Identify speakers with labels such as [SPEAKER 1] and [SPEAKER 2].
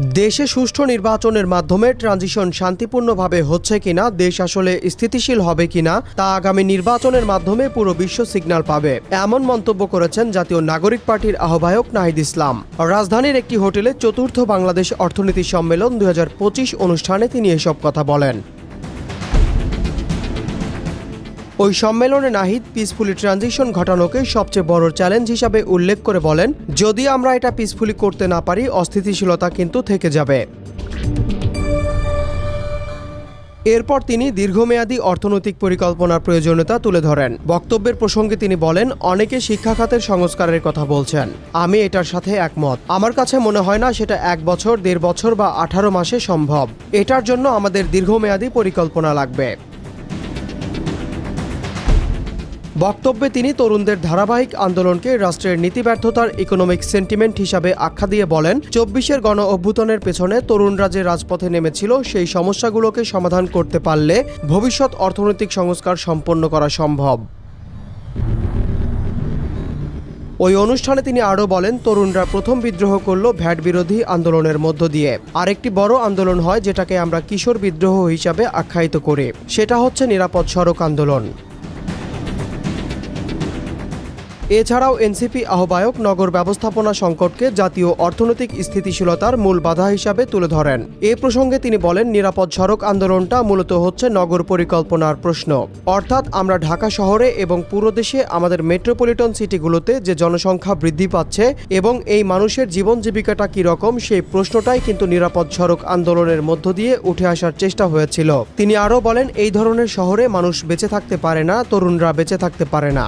[SPEAKER 1] দেশে সুষ্ঠু নির্বাচনের মাধ্যমে ট্রানজিশন শান্তিপূর্ণভাবে হচ্ছে কিনা, দেশ আসলে স্থিতিশীল হবে কিনা তা আগামী নির্বাচনের মাধ্যমে পুরো বিশ্ব সিগন্যাল পাবে, এমন মন্তব্য করেছেন জাতীয় নাগরিক পার্টির আহ্বায়ক নাহিদ ইসলাম। রাজধানীর একটি হোটেলে চতুর্থ বাংলাদেশ অর্থনীতি সম্মেলন 2025 অনুষ্ঠানে তিনি এসব কথা বলেন। ওই সম্মেলনে নাহিদ পিসফুলি ট্রানজিশন ঘটানোকে সবচেয়ে বড় চ্যালেঞ্জ হিসাবে উল্লেখ করে বলেন, যদি আমরা এটা পিসফুলি করতে না পারি অস্থিতিশীলতা কিন্তু থেকে যাবে। এরপর তিনি দীর্ঘমেয়াদী অর্থনৈতিক পরিকল্পনার প্রয়োজনীয়তা তুলে ধরেন। বক্তব্যের প্রসঙ্গে তিনি বলেন, অনেকে শিক্ষা খাতের সংস্কারের কথা বলছেন, আমি এটার সাথে একমত। আমার কাছে মনে হয় না সেটা 1 বছর, 1.5 বছর বা 18 মাসে সম্ভব। এটার জন্য আমাদের দীর্ঘমেয়াদী পরিকল্পনা লাগবে। বক্তব্যে তিনি তরুণদের ধারাবাহিক আন্দোলনকে রাষ্ট্রের নীতিব্যর্থতার ইকোনমিক সেন্টিমেন্ট হিসাবে আখ্যা দিয়ে বলেন, 24-এর গণ অভ্যুত্থানের পেছনে তরুণরা যে রাজপথে নেমেছিল সেই সমস্যাগুলোকে সমাধান করতে পারলে ভবিষ্যৎ অর্থনৈতিক সংস্কার সম্পন্ন করা সম্ভব। ওই অনুষ্ঠানে তিনি আরও বলেন, তরুণরা প্রথম বিদ্রোহ করল ভ্যাট বিরোধী আন্দোলনের মধ্য দিয়ে। আরেকটি বড় আন্দোলন হয় যেটাকে আমরা কিশোর বিদ্রোহ হিসাবে আখ্যায়িত করি, সেটা হচ্ছে নিরাপদ সড়ক আন্দোলন। এছাড়াও এনসিপি আহ্বায়ক নগর ব্যবস্থাপনা সংকটকে জাতীয় অর্থনৈতিক স্থিতিশীলতার মূল বাধা হিসাবে তুলে ধরেন। এ প্রসঙ্গে তিনি বলেন, নিরাপদ সড়ক আন্দোলনটা মূলত হচ্ছে নগর পরিকল্পনার প্রশ্ন। অর্থাৎ আমরা ঢাকা শহরে এবং পুরো দেশে আমাদের মেট্রোপলিটন সিটিগুলোতে যে জনসংখ্যা বৃদ্ধি পাচ্ছে এবং এই মানুষের জীবন জীবিকাটা কীরকম সেই প্রশ্নটাই কিন্তু নিরাপদ সড়ক আন্দোলনের মধ্য দিয়ে উঠে আসার চেষ্টা হয়েছিল। তিনি আরও বলেন, এই ধরনের শহরে মানুষ বেঁচে থাকতে পারে না, তরুণরা বেঁচে থাকতে পারে না।